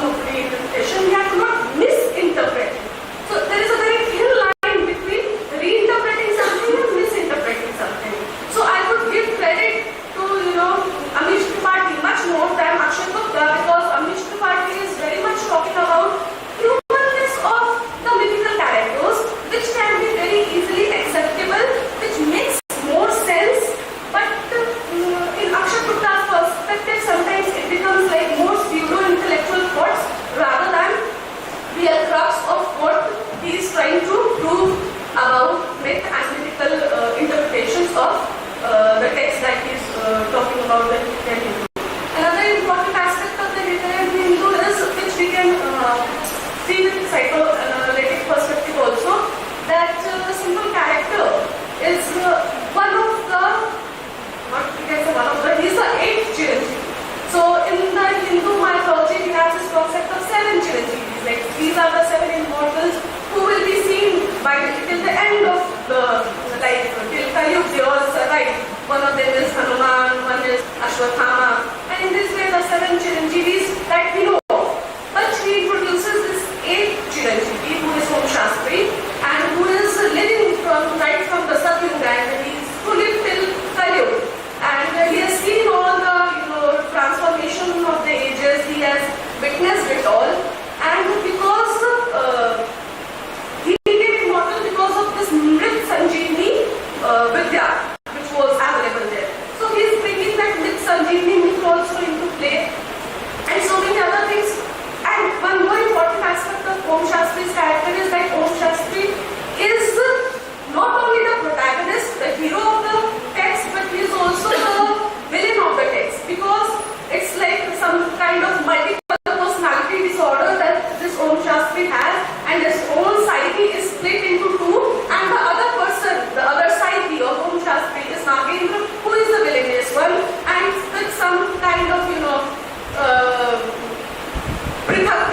of reinterpretation. We have to not misinterpret. So there is a very thin line between reinterpreting something and misinterpreting something. So I would give credit to, Amish Tripathi much more than Akshay Gupta, because Amish Tripathi is very much talking about humanness of the mythical characters, which can be very easily acceptable, which makes more sense. But in Akshay Gupta's perspective, sometimes it becomes like more pseudo-intellectual thoughts rather than real crux of what he is trying to prove about myth and mythical interpretations of the text that he is talking about the Hindu. Another important aspect of the literary Hindu is, which we can see with psychoanalytic perspective also, that the simple character is he's the eighth Chiranjeevi. So in the Hindu mythology, we have this concept of 7 Chiranjeevis. Like these are the 7 immortals who will be seen till the end of the life, till Kali Yuga they all survive. One of them is Hanuman, one is Ashwatthama, and in this way the 7 Chiranjeevis that we know of. But he introduces this 8th Chiranjeevi, who is Om Shastri, and who is living right from the Satyuga, and he is fully till Kali Yuga. And he has seen all the transformation of the ages. He has witnessed it all, and because he became immortal because of this Mrit Sanjeevani Vidya, which was available there. So he is bringing that Mrit Sanjeevani myth also into play, and so many other things. And one more important aspect of Om Shastri's character is that Om Shastri is not only the protagonist, the hero of the text, but he is also the villain of the text, because it's like some kind of multiple personality disorder that this Om Shastri has, and his own psyche is split into two, and the other person, the other psyche of Om Shastri is Nagendra, who is the villainous one, and with some kind of, Prithak